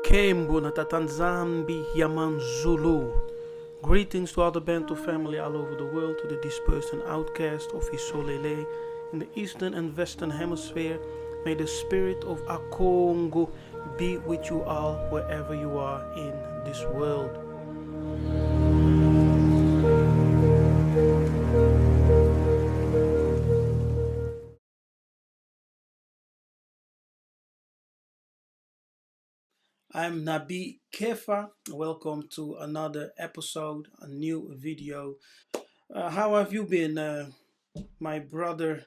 Kembo na Tanzambi Yaman Zulu. Greetings to all the Bantu family all over the world, to the dispersed and outcast of Isolele in the eastern and western hemisphere. May the spirit of Akongo be with you all wherever you are in this world. I'm Nabi Kefa. Welcome to another episode, a new video. How have you been, my brother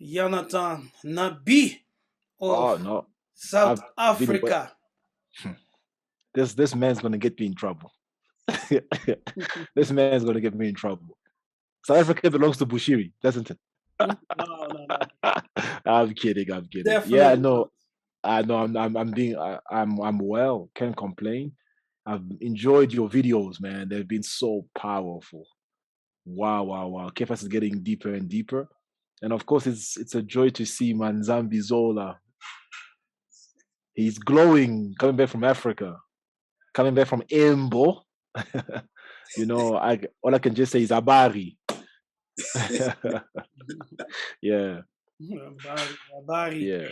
Yah'natan Nabi Oh of no, South I've been well. Africa? This man's gonna get me in trouble. This man's gonna get me in trouble. South Africa belongs to Bushiri, doesn't it? No. I'm kidding. I'm kidding. Yeah, Definitely no, not. I know. I'm well. Can't complain. I've enjoyed your videos, man. They've been so powerful. Wow. Kefas is getting deeper and deeper, and of course, it's a joy to see Manzambi Zola. He's glowing, coming back from Africa, coming back from Embo. I all I can just say is Abari. Yeah, Bari. yeah.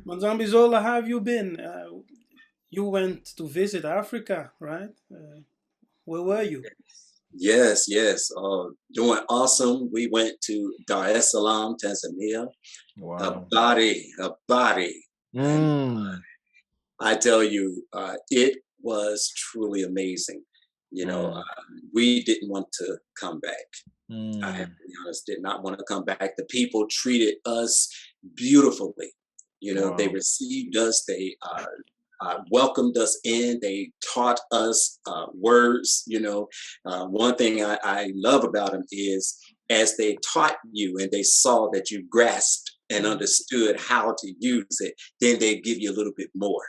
Manzambi Zola, how have you been? You went to visit Africa, right? Where were you? Yes. Doing awesome. We went to Dar es Salaam, Tanzania. Wow. A body. And I tell you, it was truly amazing. We didn't want to come back. I have to be honest, did not want to come back. The people treated us beautifully. They Wow. received us. They welcomed us in. They taught us words. One thing I love about them is as they taught you and they saw that you grasped and understood how to use it, then they give you a little bit more.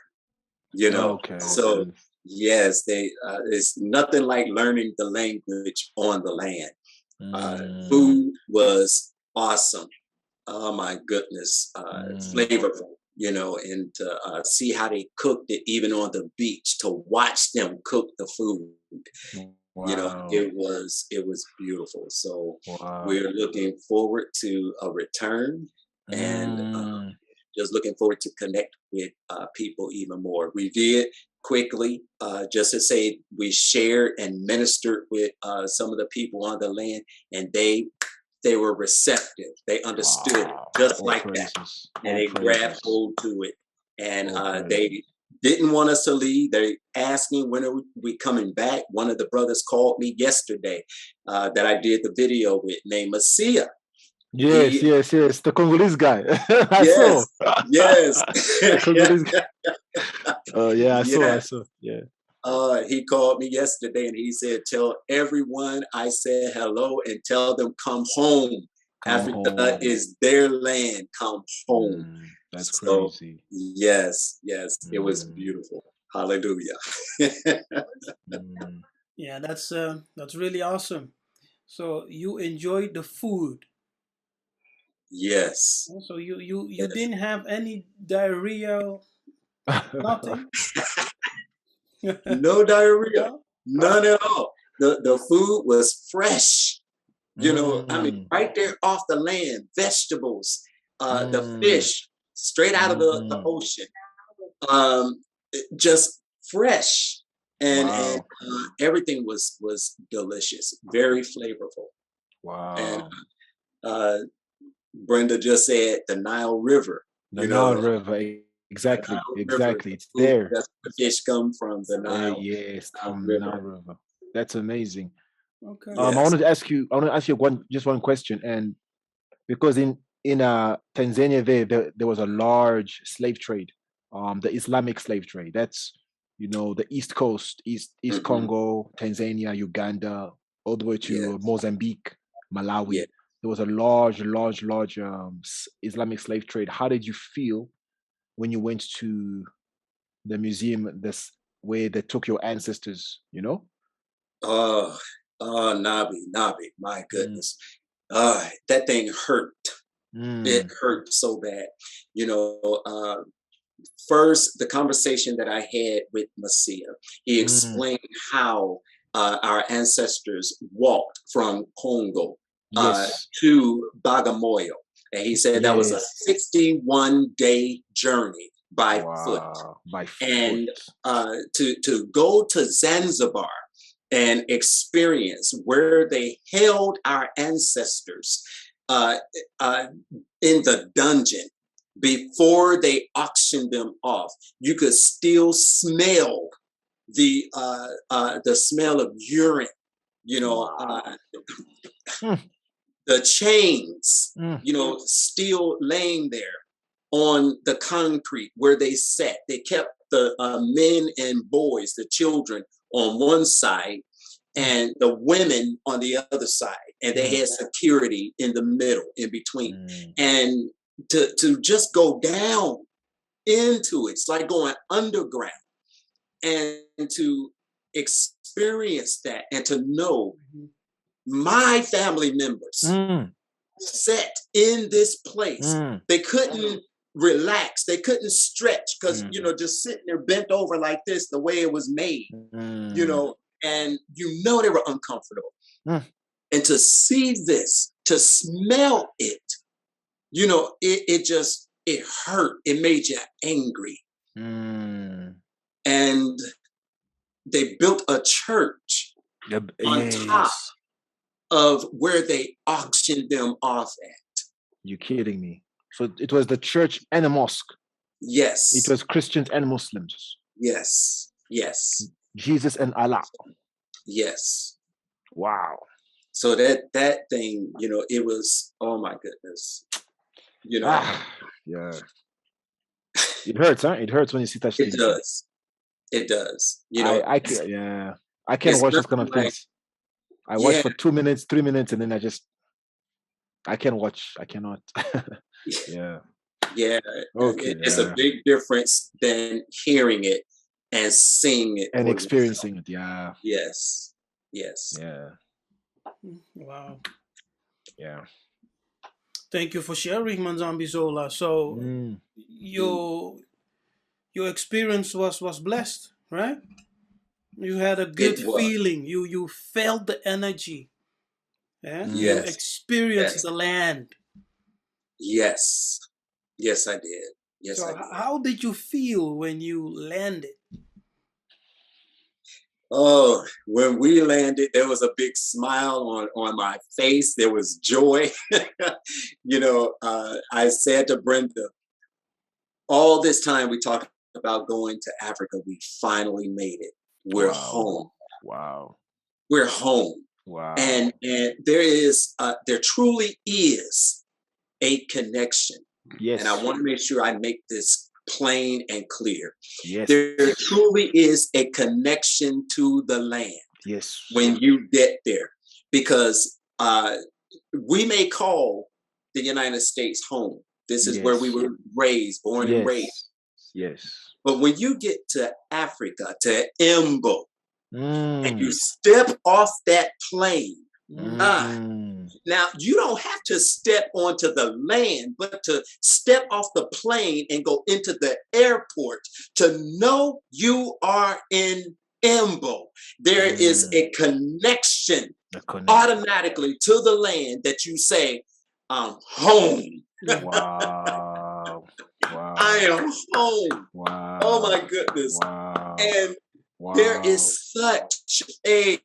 Okay. So yes, it's nothing like learning the language on the land. Food was awesome. Oh my goodness, flavorful, and to see how they cooked it even on the beach, to watch them cook the food, Wow. it was beautiful. So Wow. we're looking forward to a return and just looking forward to connect with people even more. We did quickly, just to say, we shared and ministered with some of the people on the land, and they were receptive. They understood it just All like praises. that, and All they praises. grabbed hold to it. And All they didn't want us to leave. They asking when are we coming back. One of the brothers called me yesterday that I did the video with, named Masia. Yes. The Congolese guy. I saw. Yes. The Congolese guy. Oh yeah, I Yeah. saw. Yeah. He called me yesterday and he said, "Tell everyone I said hello and tell them come home. Come Africa home. is their land. Come home." That's So crazy. yes, it was beautiful. Hallelujah. Yeah, that's really awesome. So you enjoyed the food. Yes. So you didn't have any diarrhea, nothing. No diarrhea, No? none at all. The food was fresh. I mean, right there off the land, vegetables, the fish straight out of the ocean, just fresh, and Wow. everything was delicious, very flavorful. And Wow. Brenda just said the Nile River. The Nile River. The Exactly. Nile River. Exactly. It's Food, there. that's where the fish come from. The Yes, Nile from Nile River. River. That's amazing. Okay. I Yes. wanted to ask you. Just one question, and because in Tanzania there was a large slave trade, the Islamic slave trade. That's the East Coast, East Hmm. Congo, Tanzania, Uganda, all the way to Yes. Mozambique, Yeah. Malawi. There was a large Islamic slave trade. How did you feel when you went to the museum, this where they took your ancestors? Oh, Nabi, my Mm, goodness. That thing hurt. It mm, hurt so bad. You know, first, the conversation that I had with Messiah, he explained how our ancestors walked from Congo Yes. to Bagamoyo. And he said that was a Yes. 61-day journey by foot. Wow. By foot. And to go to Zanzibar and experience where they held our ancestors in the dungeon before they auctioned them off. You could still smell the smell of urine, you know, the chains, you know, still laying there on the concrete where they sat. They kept the men and boys, the children, on one side and the women on the other side. And they had security in the middle, in between. And to just go down into it, it's like going underground, and to experience that and to know my family members set in this place. They couldn't relax. They couldn't stretch because, you know, just sitting there bent over like this, the way it was made, you know, and you know they were uncomfortable. And to see this, to smell it, you know, it hurt. It made you angry. And they built a church on top of where they auctioned them off at. You're kidding me. So it was the church and a mosque. Yes. It was Christians and Muslims. Yes. Yes. Jesus and Allah. Yes. Wow. So that thing, you know, it was, oh my goodness. You know. Yeah. It hurts, huh? It hurts when you see that. It does. It does. You know. I can't watch this kind of things. I watch for 2 minutes, 3 minutes, and then I can't watch. I cannot. Yeah. Yeah. Okay. It's a big difference than hearing it and seeing it and experiencing it. Yeah. Yes. Yes. Yeah. Wow. Yeah. Thank you for sharing, Manzambi Zola. So your experience was blessed, right? You had a good feeling. You felt the energy. Yeah? Yes. You experienced the land. Yes. Yes, I did. Yes, so I did. How did you feel when you landed? Oh, when we landed, there was a big smile on my face. There was joy. You know, I said to Brenda, all this time we talked about going to Africa, we finally made it. We're home. Wow. We're home. Wow. And there truly is a connection. Yes. And I want to make sure I make this plain and clear. Yes. There truly is a connection to the land. Yes. When you get there, because we may call the United States home. This is where we were raised, born and raised. Yes. But when you get to Africa, to Embo, and you step off that plane, now you don't have to step onto the land, but to step off the plane and go into the airport to know you are in Embo. There is a connection automatically to the land that you say, I'm home. Wow. Wow. I am home. Wow. Oh my goodness. Wow. And wow. there is such a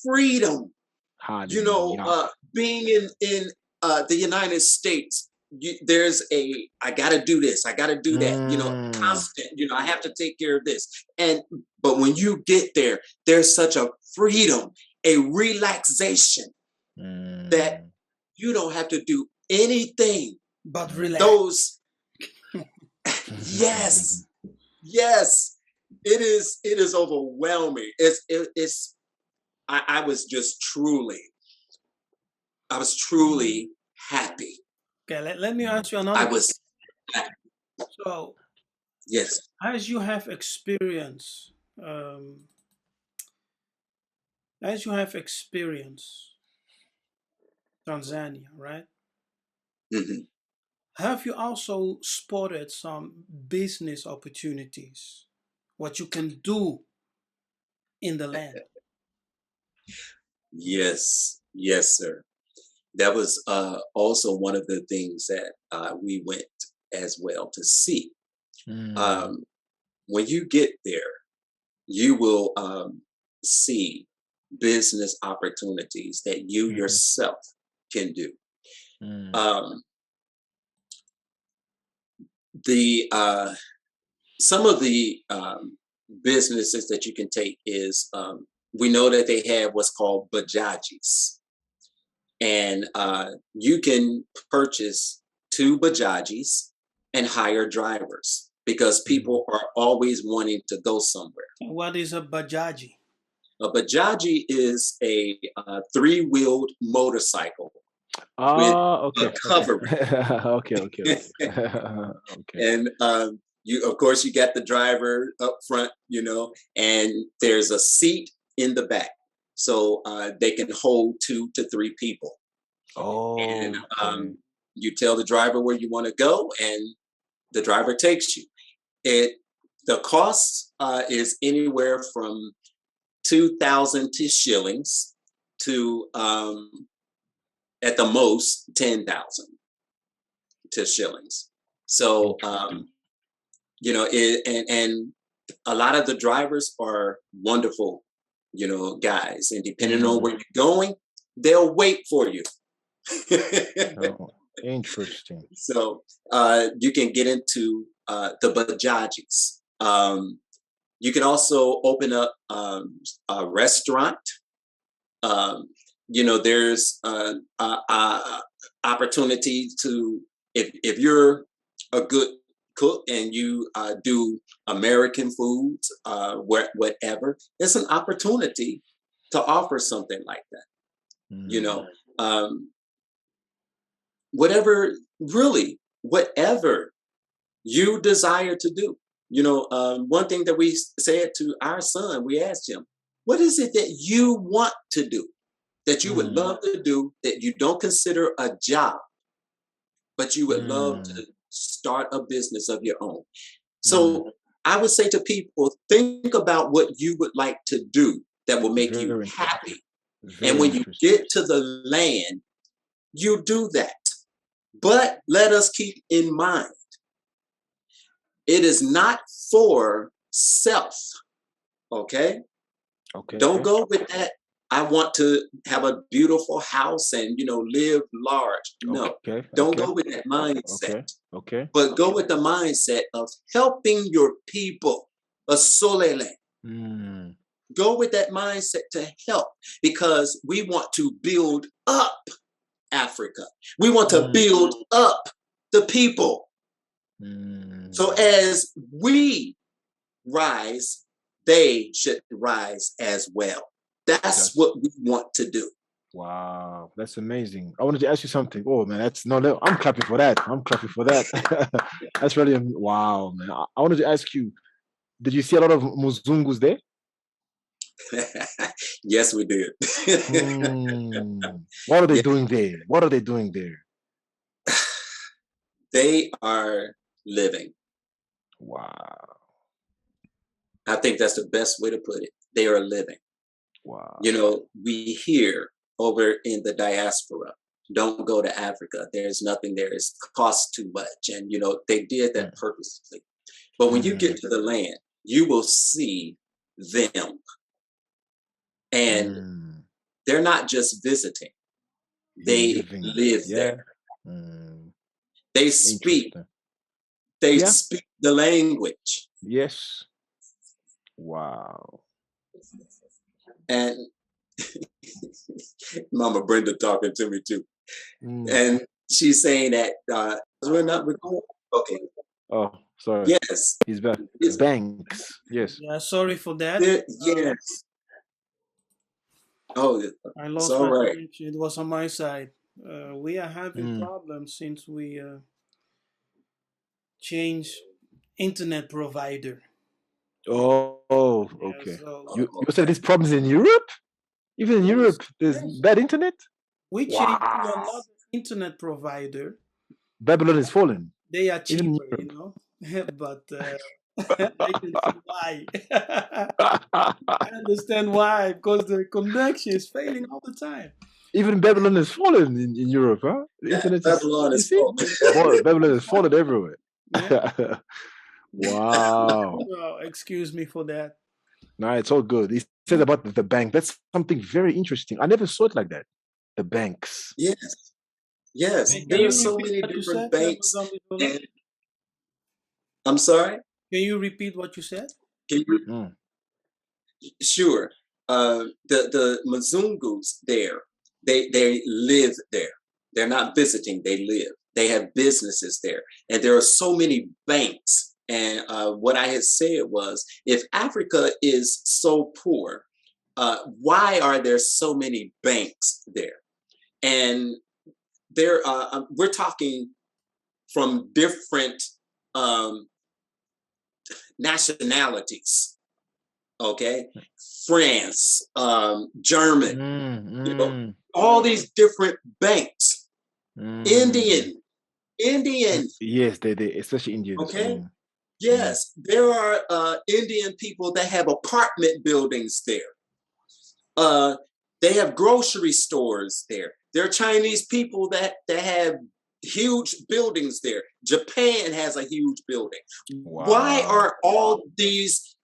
freedom. You know, being in the United States, there's I gotta do this, I gotta do that, you know, constant, you know, I have to take care of this. But when you get there, there's such a freedom, a relaxation that you don't have to do anything but relax. Yes, it is overwhelming. I was truly happy. Okay, let me ask you another. I was happy. So, yes, as you have experienced, Tanzania, right? Mm-hmm. Have you also spotted some business opportunities? What you can do in the land? Yes, yes, sir. That was also one of the things that we went as well to see. Mm, Um, when you get there, you will see business opportunities that you mhm, yourself can do. mm, Um, the some of the businesses that you can take is we know that they have what's called bajajis, and you can purchase two bajajis and hire drivers because mm. people are always wanting to go somewhere. What is a bajaji? A bajaji is a three-wheeled motorcycle with Ah, a okay, okay, covering. okay, okay, okay, okay. And you, of course, you got the driver up front, you know, and there's a seat in the back, so they can hold 2 to 3 people. And Okay. you tell the driver where you want to go, and the driver takes you. It the cost is anywhere from 2,000 to shillings to at the most 10,000 to shillings. So Interesting. you know, and a lot of the drivers are wonderful, you know, guys. And depending on Mm, where you're going, they'll wait for you. oh, interesting. So you can get into the bajajis. You can also open up a restaurant. Um, you know, there's opportunity to if you're a good cook and you do American foods, whatever, it's an opportunity to offer something like that. You Mm, know, um, whatever, really, whatever you desire to do. You know, one thing that we said to our son, we asked him, "What is it that you want to do? That you would mm, love to do that you don't consider a job, but you would love mm, to start a business of your own?" mm. So I would say to people, think about what you would like to do that will make you Very interesting. happy. And Very when you interesting. get to the land, you do that. But let us keep in mind, it is not for self, okay? Okay. Don't go with that. I want to have a beautiful house and, you know, live large. No, Okay. don't Okay. go with that mindset, Okay. Okay. but go with the mindset of helping your people. A solele. Mm, Go with that mindset to help because we want to build up Africa. We want to mm, build up the people. So mm. as we rise, they should rise as well. That's That's what we want to do. wow. That's amazing. I wanted to ask you something. Oh man, that's no. No, I'm clapping for that. I'm clapping for that. That's really wow, man. I wanted to ask you. Did you see a lot of Muzungus there? Yes, we did. Hmm. What are they Yeah, doing there? What are they doing there? they are living. Wow. I think that's the best way to put it. They are living. You Wow. know, we hear over in the diaspora, don't go to Africa. There's nothing there. It costs too much. And, you know, they did Mm, that purposely. But when you mm, get to the land, you will see them. And mm. they're not just visiting, They're they living. live there. Yeah. Mm, They speak, interesting. they Yeah. speak the language. Yes. Wow. And Mama Brenda talking to me too. Mm. And she's saying that we're not recording. Okay. Oh, sorry. Yes. He's back. It's, Banks. Yes. Yeah, sorry for that. yes. Oh, I it's lost all my right. connection. It was on my side. We are having Mm. problems since we changed internet provider. Oh, Yeah, okay. so You said Okay. these problems in Europe? Even in yes, Europe, there's yes. bad internet? We changed to Wow. another internet provider, Babylon is fallen. They are Even cheaper, you know. But I can see why. I understand why, because the connection is failing all the time. even Babylon is fallen in Europe, huh? The internet is, Babylon you is see, full. Babylon is fallen everywhere. Yeah. Wow. Oh, excuse me for that. No, it's all good. He said about the bank. That's something very interesting. I never saw it like that. The banks. Yes, yes. Can There are you so repeat many what you different said, banks, Manzambi Zola? and I'm sorry. Can you repeat what you said? Can you? Mm. Sure. The Mzungus there, they live there. They're not visiting. They live. They have businesses there, and there are so many banks. And what I had said was, if Africa is so poor, why are there so many banks there? And there, we're talking from different um, nationalities. Okay, France, German, you know, all these different banks. Indian. Yes, they especially Indians. Okay, yes, there are Indian people that have apartment buildings there. They have grocery stores there. There are Chinese people that have huge buildings there. Japan has a huge building. Wow. Why are all these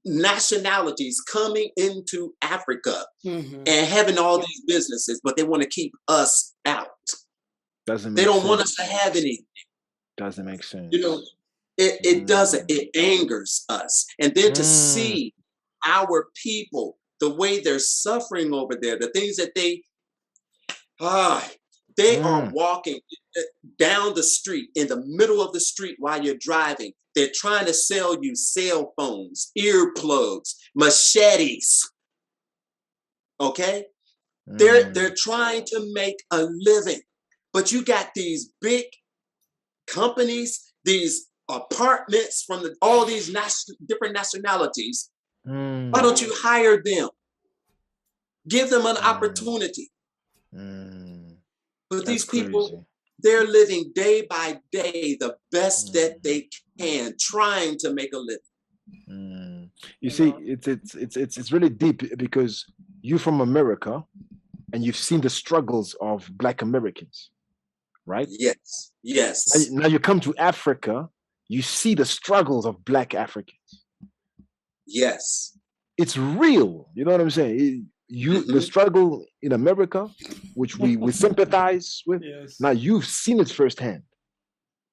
nationalities coming into Africa and having all these businesses, but they want to keep us out? Doesn't They make don't sense. want us to have anything. Doesn't make sense. You know, it doesn't. It angers us. And then to see our people, the way they're suffering over there, the things that they are walking down the street, in the middle of the street while you're driving. They're trying to sell you cell phones, earplugs, machetes. Okay? They're trying to make a living. But you got these big companies, these apartments from all these different nationalities. Why don't you hire them? Give them an opportunity. But these people, crazy. they're living day by day the best that they can, trying to make a living. You see, it's really deep, because you're from America and you've seen the struggles of Black Americans, right? Yes, yes. Now you come to Africa, you see the struggles of Black Africans. Yes. It's real. You know what I'm saying? The struggle in America, which we sympathize with. Yes. Now you've seen it firsthand.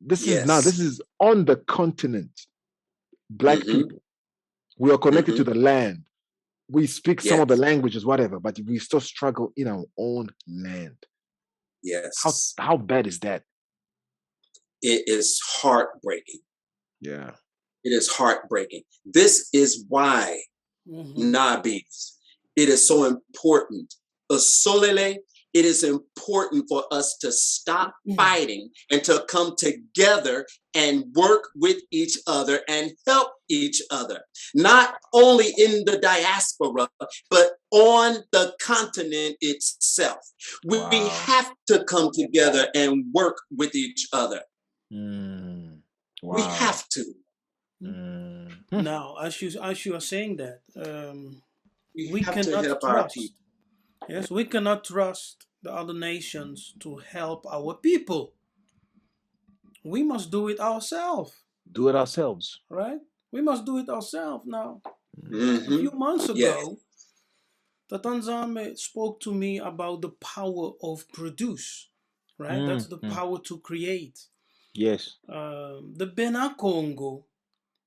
This is on the continent. Black people, we are connected to the land. We speak some of the languages, whatever, but we still struggle in our own land. Yes. How bad is that? It is heartbreaking. Yeah. It is heartbreaking. This is why, Nabis, it is so important. Solele, it is important for us to stop fighting and to come together and work with each other and help each other. Not only in the diaspora, but on the continent itself. We have to come together and work with each other. We have to. Now, as you are saying that, we have to cannot help our trust. people. Yes, we cannot trust the other nations to help our people. We must do it ourselves. Do it ourselves. Right? We must do it ourselves now. A few months ago, the Tanzania spoke to me about the power of produce. Right? That's the power to create. Yes. The Bena Congo,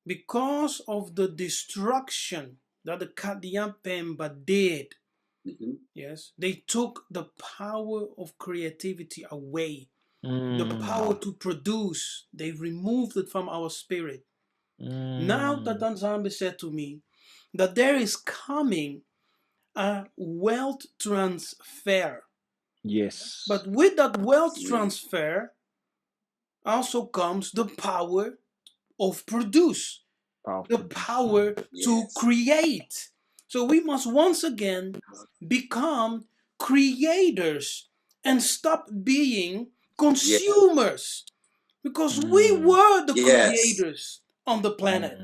because of the destruction that the Kadian Pemba did, yes, they took the power of creativity away. The power to produce, they removed it from our spirit. Now Tatan Zambi said to me that there is coming a wealth transfer. Yes. But with that wealth transfer also comes the power of produce. The power to create. So we must once again become creators and stop being consumers, because we were the creators on the planet.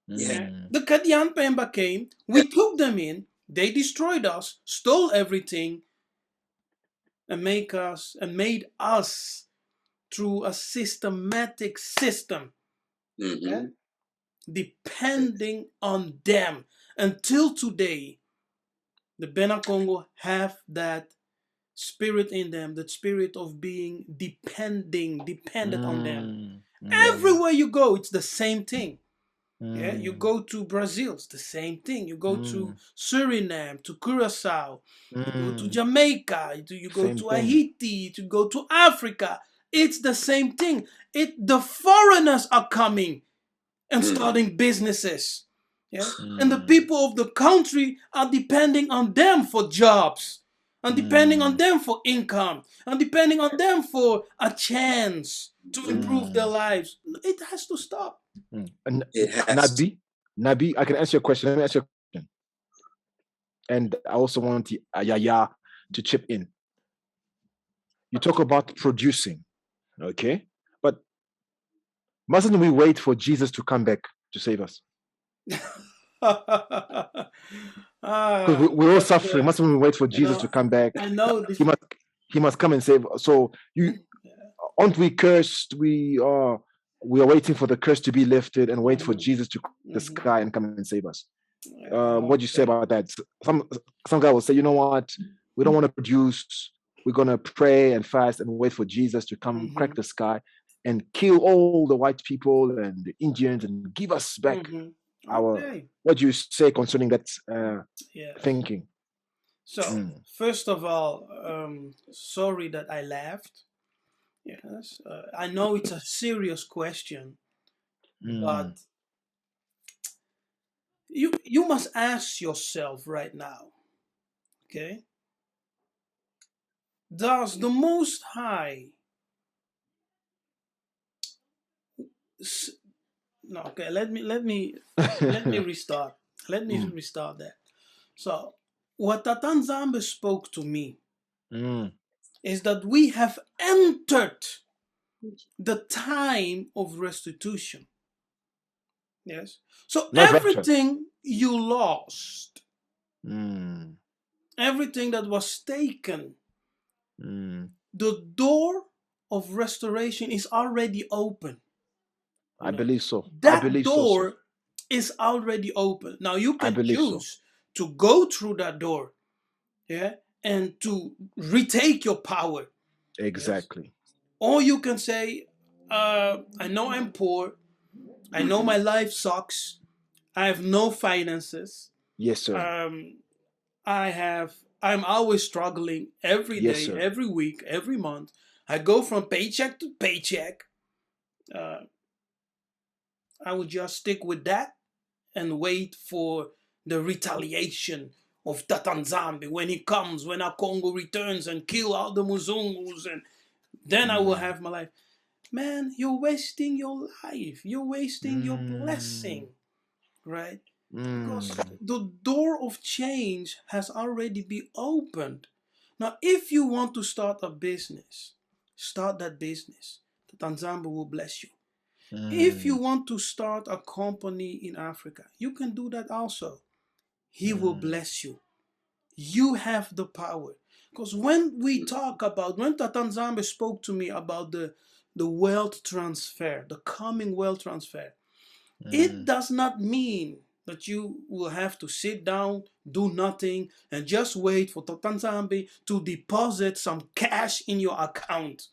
Yeah. The Kadian Pemba came, we took them in, they destroyed us, stole everything, and made us through a systematic system, depending on them. Until today, the Bena Congo have that spirit in them, that spirit of being dependent on them. Everywhere you go, it's the same thing. Yeah, you go to Brazil, it's the same thing. You go to Suriname, to Curacao, you go to Jamaica, you go to Haiti, you go to Africa. It's the same thing. The foreigners are coming and starting businesses. Yeah, and the people of the country are depending on them for jobs, and depending on them for income, and depending on them for a chance to improve their lives. It has to stop. It has Nabi, I can answer your question. Let me answer your question. And I also want Yah'yah to chip in. You talk about producing, okay? But mustn't we wait for Jesus to come back to save us? Because we're all suffering. Mustn't we wait for Jesus to come back? I know this. He must come and save us. So aren't we cursed? We are waiting for the curse to be lifted and wait for Jesus to crack the sky and come and save us. What do you say about that? Some guy will say, you know what? We don't want to produce. We're gonna pray and fast and wait for Jesus to come crack the sky and kill all the white people and the Indians and give us back our. What do you say concerning that thinking? So first of all, sorry that I laughed. Yes, I know it's a serious question, but you must ask yourself right now, okay? Does the Most High no, okay, let me restart. Let me restart that. So what Tanzania spoke to me is that we have entered the time of restitution. Yes. So everything you lost, everything that was taken, the door of restoration is already open. I believe so. That door is already open. Now you can choose to go through that door, yeah, and to retake your power. Exactly. Yes? Or you can say, I know I'm poor. I know my life sucks. I have no finances. Yes, sir. I'm always struggling every day, every week, every month. I go from paycheck to paycheck. I would just stick with that and wait for the retaliation of Tanzania when he comes, when our Congo returns and kill all the Muzungus, and then I will have my life. Man, you're wasting your life. You're wasting your blessing, right? Because the door of change has already been opened. Now, if you want to start a business, start that business. The Tanzania will bless you. If you want to start a company in Africa, you can do that also. He will bless you. You have the power. Because when Tanzania spoke to me about the wealth transfer, the coming wealth transfer, it does not mean that you will have to sit down, do nothing, and just wait for Tanzania to deposit some cash in your account.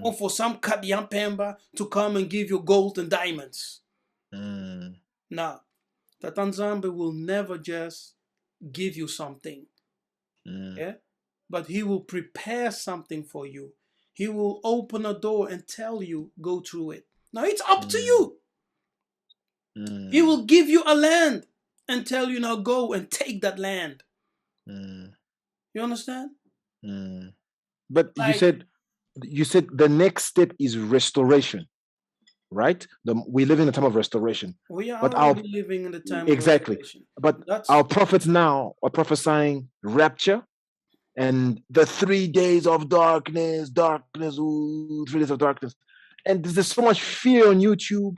Or for some Kadian Pemba to come and give you gold and diamonds. Now, the Tanzania will never just give you something. Yeah? But he will prepare something for you. He will open a door and tell you, go through it. Now it's up to you. He will give you a land and tell you, now go and take that land. You understand? But you said the next step is restoration, right? We live in a time of restoration. We are already living in the time of restoration. But our prophets now are prophesying rapture and the 3 days of darkness, ooh, 3 days of darkness. And there's so much fear on YouTube.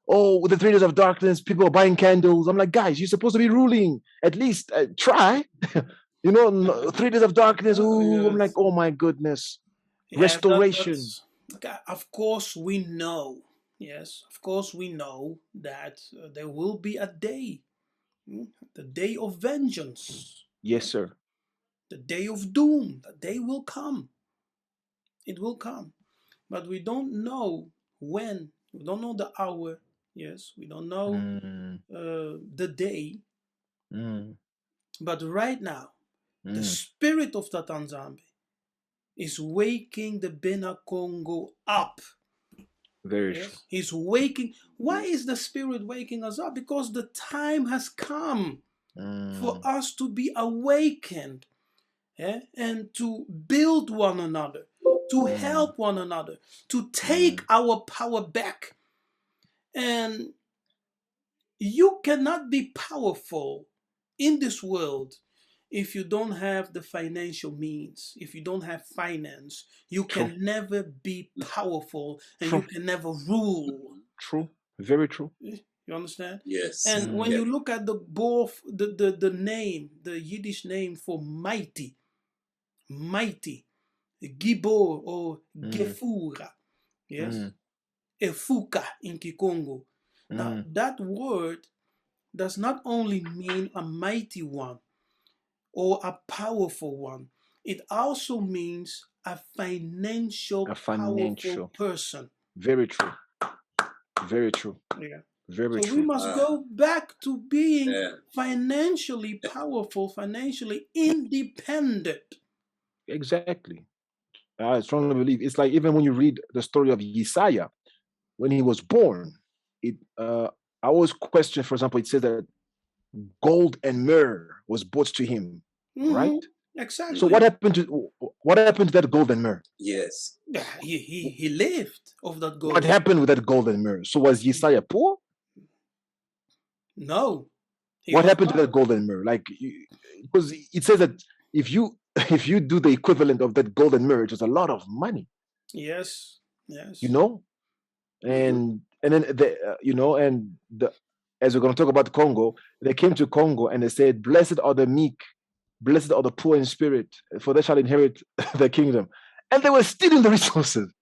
Oh, with the 3 days of darkness, people are buying candles. I'm like, guys, you're supposed to be ruling. At least try. 3 days of darkness. Ooh, I'm like, Yes. oh my goodness. Yes, Restoration. of course we know. Yes, of course we know that there will be a day, the day of vengeance. Yes, sir. The day of doom. The day will come. It will come. But we don't know when. We don't know the hour. Yes, we don't know the day. But right now, the spirit of the Tanzania is waking the Bena Congo up. Very true. Yes, he's waking. Why is the spirit waking us up? Because the time has come for us to be awakened, and to build one another, to help one another, to take our power back. And you cannot be powerful in this world if you don't have the financial means. If you don't have finance, you True. can never be powerful, and True. you can never rule. True. Very true. You understand? Yes. And when you look at the name, the Yiddish name for mighty, Gibor or Gefura, yes, Efuka in Kikongo. Now that word does not only mean a mighty one or a powerful one, it also means a financial powerful person. Very true. Very true. Yeah. Very So true. we must go back to being Yeah. financially powerful, financially independent. Exactly. I strongly believe it's like even when you read the story of Yiseka'yah, when he was born, I always question, for example, it says that gold and myrrh was brought to him, right? Exactly. So what happened to that gold and myrrh? Yes. Yeah, he lived of that gold. What happened with that gold and myrrh? So was Yiseka'yah poor? No. What happened to that gold and myrrh? Like, because it says that if you do the equivalent of that gold and myrrh, it was a lot of money. Yes. Yes. And then as we're going to talk about Congo, they came to Congo and they said, "Blessed are the meek, blessed are the poor in spirit, for they shall inherit the kingdom." And they were stealing the resources.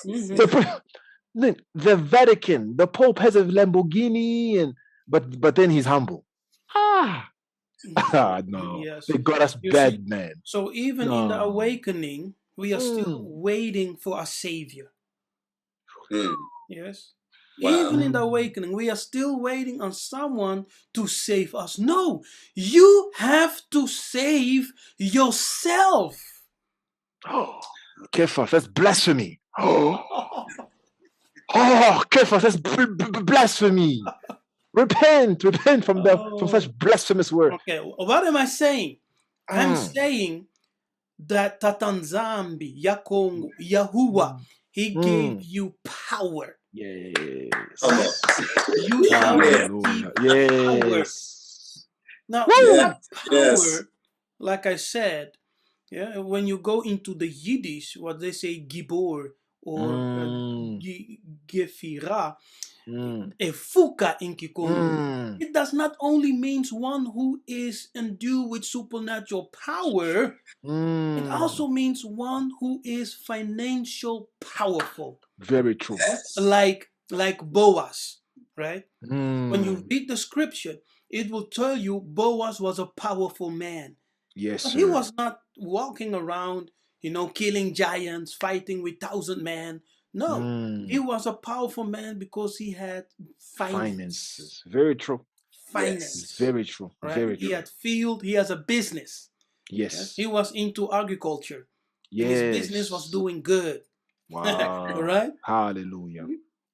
The Vatican, the Pope has a Lamborghini, but then he's humble. No, yes. They got us bad, man. So even in the awakening, we are still waiting for a savior. Yes. Wow. Even in the awakening, we are still waiting on someone to save us. No, you have to save yourself. Oh, Kephas, that's blasphemy. Oh, Kephas, that's blasphemy. Repent from such blasphemous words. Okay, what am I saying? I'm saying that Tatanzambi, Yakongo, Yahuwah, he gave you power. Yes. You shall receive power. Now, that power, like I said, when you go into the Yiddish, what they say Gibor or Gefira, Efuka in Kikongo, it does not only means one who is endued with supernatural power, it also means one who is financial powerful. Very true. Like Boaz, right? When you read the scripture, it will tell you Boaz was a powerful man. Yes, but sir. he was not walking around, killing giants, fighting with 1,000 men. No, he was a powerful man because he had finances. Very true. Finance. Yes. Very true. Right? Very he true. had field. He has a business. Yes. He was into agriculture. Yes. And his business was doing good. Wow. Right? Hallelujah.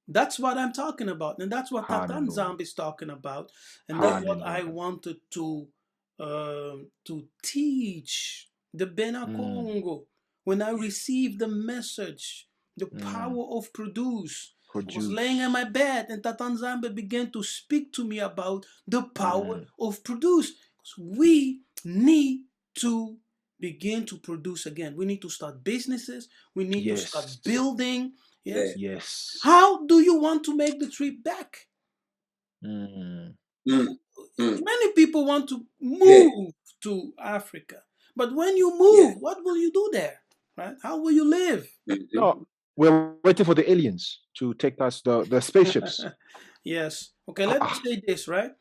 That's what I'm talking about. And that's what Tanzania is talking about. And that's what I wanted to teach the Bena Congo. When I received the message, the power of produce. I was laying in my bed and Tatanzambe began to speak to me about the power of produce. We need to begin to produce again. We need to start businesses. We need to start Yes. building. Yes. Yes. How do you want to make the trip back? Mm. Many people want to Yeah. move to Africa, but when you move, what will you do there? Right? How will you live? No, we're waiting for the aliens to take us the spaceships. Yes. Okay, let me say this, right?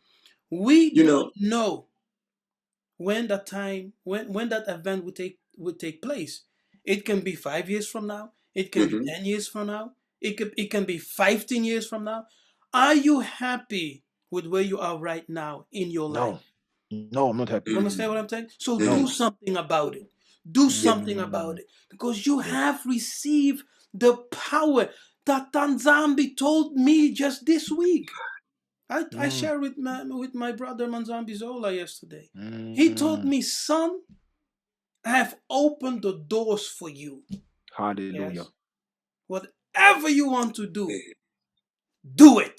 We You don't know, know when that time, when that event would take place. It can be 5 years from now. It can be 10 years from now. It can be 15 years from now. Are you happy with where you are right now in your life? No, I'm not happy. You understand what I'm saying? So No. do something about it. Do something about it, because you have received the power that Tanzambi told me just this week. I shared with my brother Manzambi Zola yesterday. He told me, son, I have opened the doors for you. Hallelujah. Yes. Whatever you want to do it.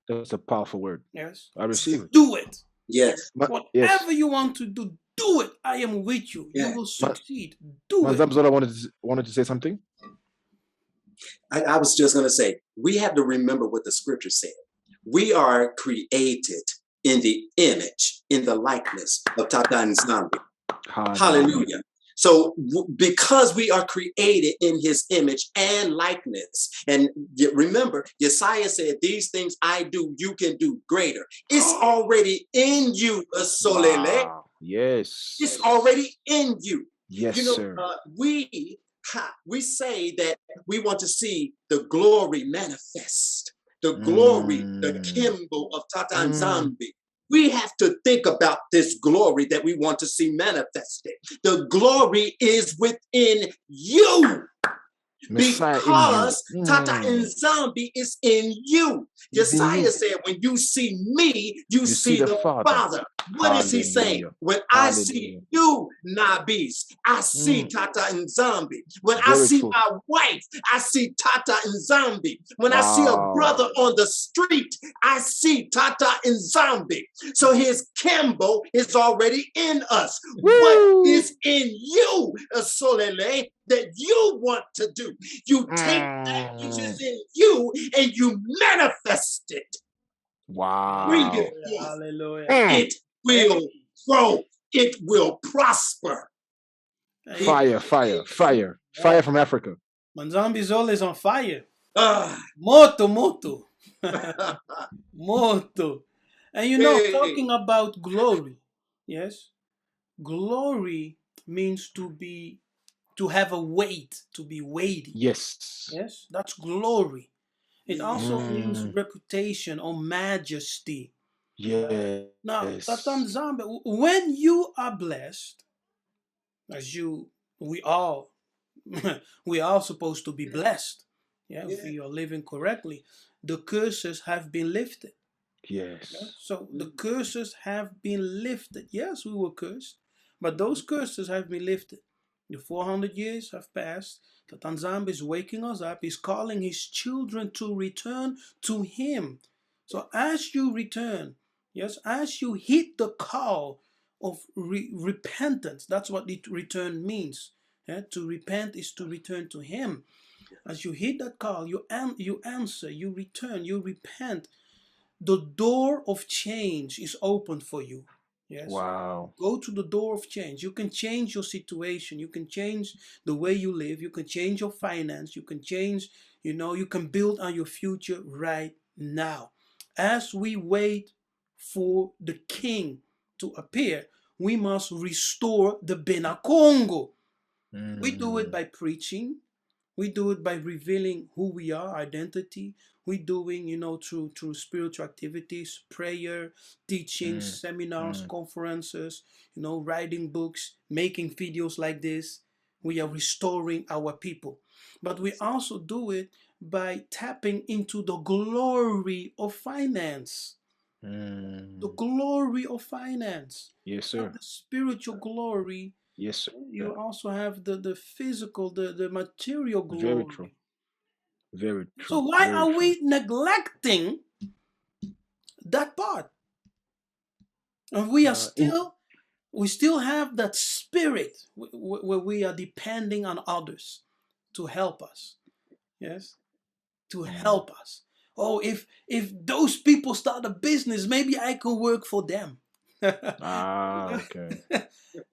That's a powerful word. Yes. I receive it. Do it. yes, Yes. Whatever you want to do it. I am with you. You yeah. will succeed. Do it. Manzambi Zola wanted to say something. I was just going to say, we have to remember what the scripture said. We are created in the image, in the likeness of Tata Nzambi. Hallelujah. So because we are created in his image and likeness, and remember, Yesaiah said, these things I do, you can do greater. It's already in you, Solele. Wow. Yes. It's already in you. Yes, You know, sir. we say that we want to see the glory manifest, the glory, the Kimbo of Tata Nzambi. We have to think about this glory that we want to see manifested. The glory is within you. Messiah Because in you. Tata Nzambi is in you. Yesaiah said, when you see me, you see the Father. What is he saying? When I see you, Nabis, I see Tata Nzambi. When I see my wife, I see Tata Nzambi. When I see a brother on the street, I see Tata Nzambi. So his Kimbo is already in us. Woo! What is in you, Solele, that you want to do? You take that which is in you and you manifest it. Wow. Bring it forth. Hallelujah. It will grow. It will prosper. Fire from Africa. Manzambi Zola is on fire. Ah. Moto. Moto. And you know, talking about glory, yes, glory means to have a weight, to be weighty. Yes. Yes, that's glory. It also means reputation or majesty. Yes. Now, Tata Nzambi, when you are blessed, as we all we are supposed to be blessed. Yeah, if we are living correctly, the curses have been lifted. Yes. Yeah? So the curses have been lifted. Yes, we were cursed, but those curses have been lifted. The 400 years have passed. The Tanzania is waking us up. He's calling his children to return to him. So as you return, yes, as you hit the call of repentance, that's what the return means. Yeah? To repent is to return to him. As you hit that call, you answer, you return, you repent. The door of change is open for you. Yes. Wow. Go to the door of change. You can change your situation. You can change the way you live. You can change your finance. You can change, you can build on your future right now. As we wait for the king to appear, we must restore the Bena Congo. We do it by preaching. We do it by revealing who we are, identity. We doing, through spiritual activities, prayer, teachings, seminars, conferences, writing books, making videos like this. We are restoring our people. But we also do it by tapping into the glory of finance. The glory of finance. Yes, sir. Not the spiritual glory. Yes, sir. You also have the physical, the material glory. Very true. Very true. So why are we neglecting that part? And we are still we still have that spirit where we are depending on others to help us. Yes, to help us. Oh, if those people start a business, maybe I can work for them. Okay.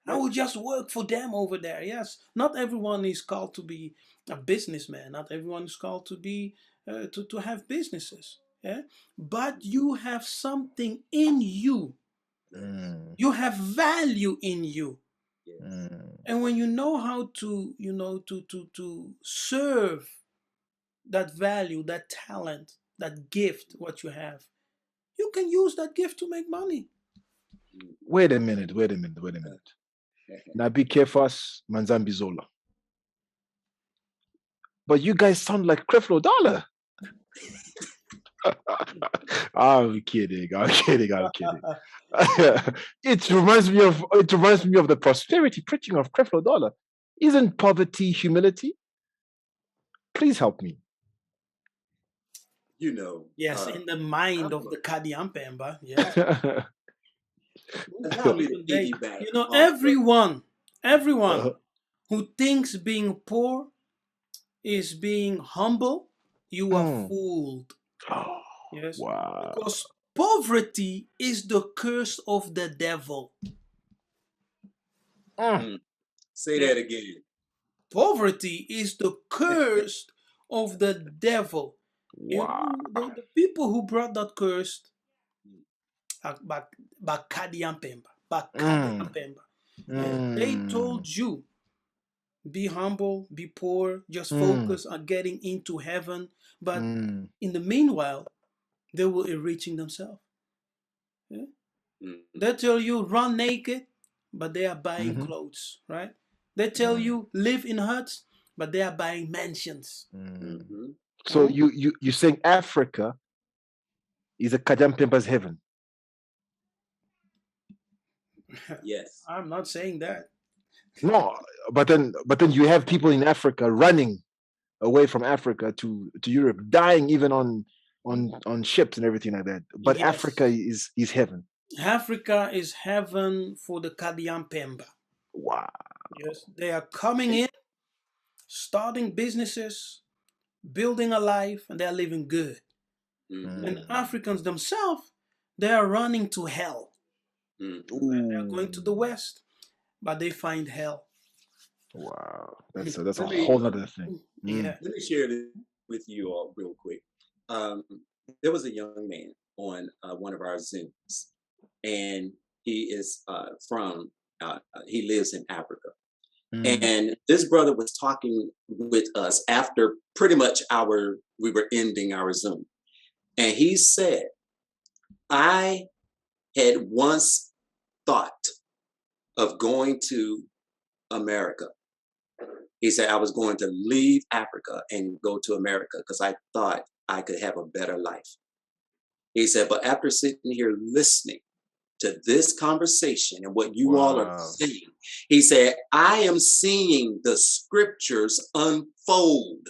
I will just work for them over there. Yes, not everyone is called to be a businessman. Not everyone is called to be to have businesses. Yeah, but you have something in you. You have value in you, Yes. and when you know how to, to serve that value, that talent, that gift, what you have, you can use that gift to make money. Wait a minute. Now be careful, Manzambi Zola. But you guys sound like Creflo Dollar. I'm kidding. It reminds me of the prosperity preaching of Creflo Dollar. Isn't poverty humility? Please help me. Yes, in the mind of the Kadiampemba. Yes. Allow me to piggyback. Everyone who thinks being poor is being humble, you are fooled. Yes. Wow. Because poverty is the curse of the devil. Say that again. Poverty is the curse of the devil. Wow. The people who brought that curse Bakadiampemba. They told you, be humble, be poor, just focus on getting into heaven. But in the meanwhile, they were enriching themselves. Yeah? They tell you run naked, but they are buying clothes, right? They tell you live in huts, but they are buying mansions. So you're saying Africa is a Kadiampemba's heaven? Yes. I'm not saying that. No, but then you have people in Africa running away from Africa to Europe, dying even on ships and everything like that. But Yes. Africa is heaven. Africa is heaven for the Kadiampemba. Wow. Yes, they are coming in, starting businesses, building a life, and they are living good. And Africans themselves, they are running to hell. They are going to the west, but they find hell. Wow, that's a whole other thing. Yeah. Let me share this with you all real quick. There was a young man on one of our Zooms, and he is he lives in Africa. And this brother was talking with us after pretty much we were ending our Zoom. And he said, I had once thought of going to America. He said, I was going to leave Africa and go to America because I thought I could have a better life. He said, but after sitting here listening to this conversation and what you all are saying, he said, I am seeing the scriptures unfold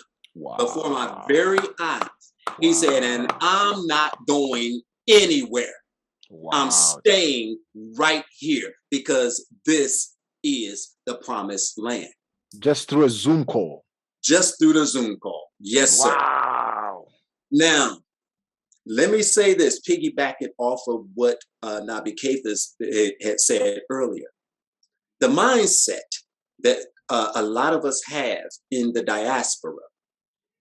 before my very eyes. He said, and I'm not going anywhere. I'm staying right here because this is the promised land. Just through a Zoom call. Just through the Zoom call. Yes, sir. Wow. Now, let me say this, piggybacking off of what Nabi Keithas had said earlier. The mindset that a lot of us have in the diaspora,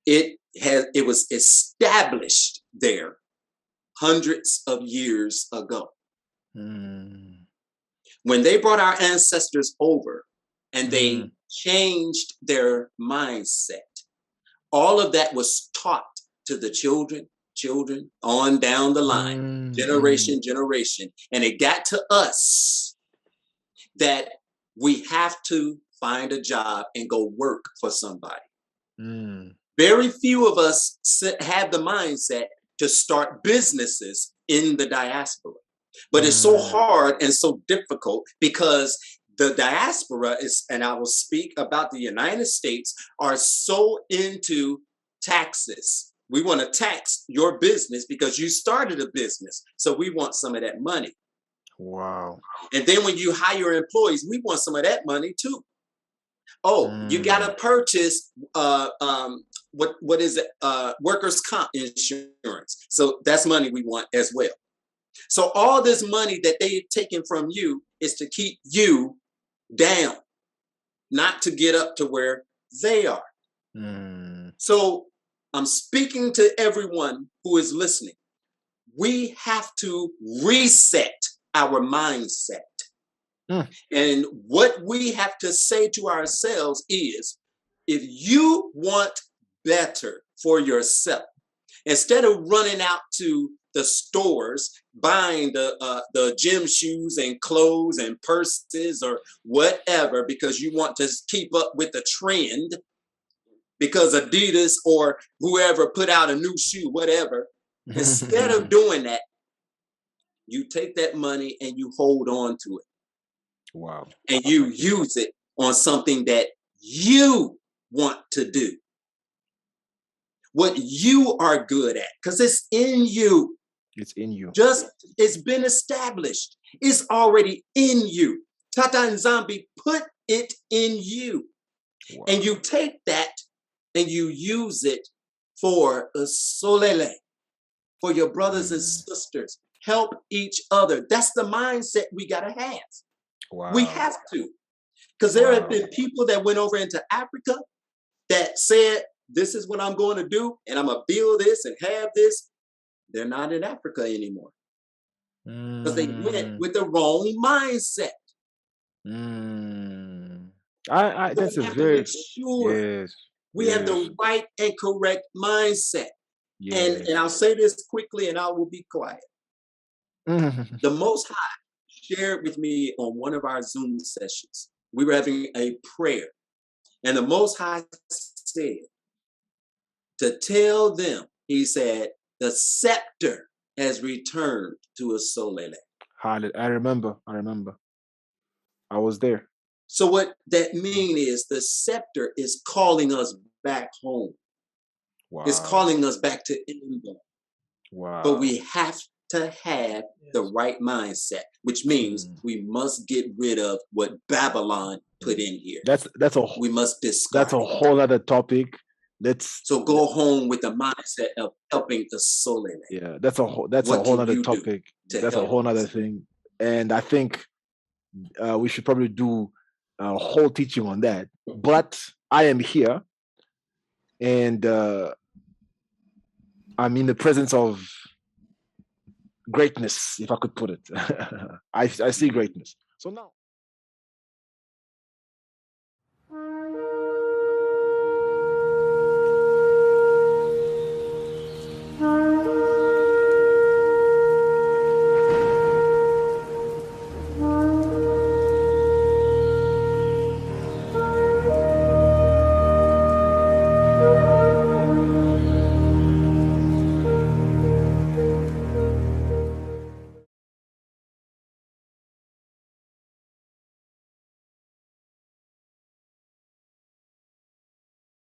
it was established there hundreds of years ago. When they brought our ancestors over and they changed their mindset, all of that was taught to the children on down the line, generation. And it got to us that we have to find a job and go work for somebody. Very few of us have the mindset to start businesses in the diaspora. But it's so hard and so difficult because the diaspora is, and I will speak about the United States, are so into taxes. We want to tax your business because you started a business. So we want some of that money. Wow. And then when you hire employees, we want some of that money too. Oh, you got to purchase what is it? Workers' comp insurance. So that's money we want as well. So all this money that they've taken from you is to keep you down, not to get up to where they are. So I'm speaking to everyone who is listening. We have to reset our mindset. And what we have to say to ourselves is, if you want better for yourself, instead of running out to the stores buying the gym shoes and clothes and purses or whatever because you want to keep up with the trend because Adidas or whoever put out a new shoe, whatever, instead of doing that, you take that money and you hold on to it. Wow. And you use it on something that you want to do. What you are good at, because it's in you. It's in you. It's been established. It's already in you. Tata and Zombie put it in you. Wow. And you take that and you use it for a solele, for your brothers and sisters. Help each other. That's the mindset we got to have. Wow. We have to. Because there have been people that went over into Africa that said, this is what I'm going to do, and I'm going to build this and have this. They're not in Africa anymore. Because they went with the wrong mindset. That's a very yes. We have the right and correct mindset. Yes. And I'll say this quickly and I will be quiet. The Most High shared with me on one of our Zoom sessions. We were having a prayer. And the Most High said, to tell them, he said, the scepter has returned to a solele. I remember. I was there. So what that means is the scepter is calling us back home. Wow. It's calling us back to England. Wow. But we have to have the right mindset, which means we must get rid of what Babylon put in here. We must discard. That's a whole other topic. So go home with the mindset of helping the soul. Yeah, that's a whole other topic. That's a whole other thing. And I think we should probably do a whole teaching on that. But I am here and I'm in the presence of greatness, if I could put it. I see greatness. So now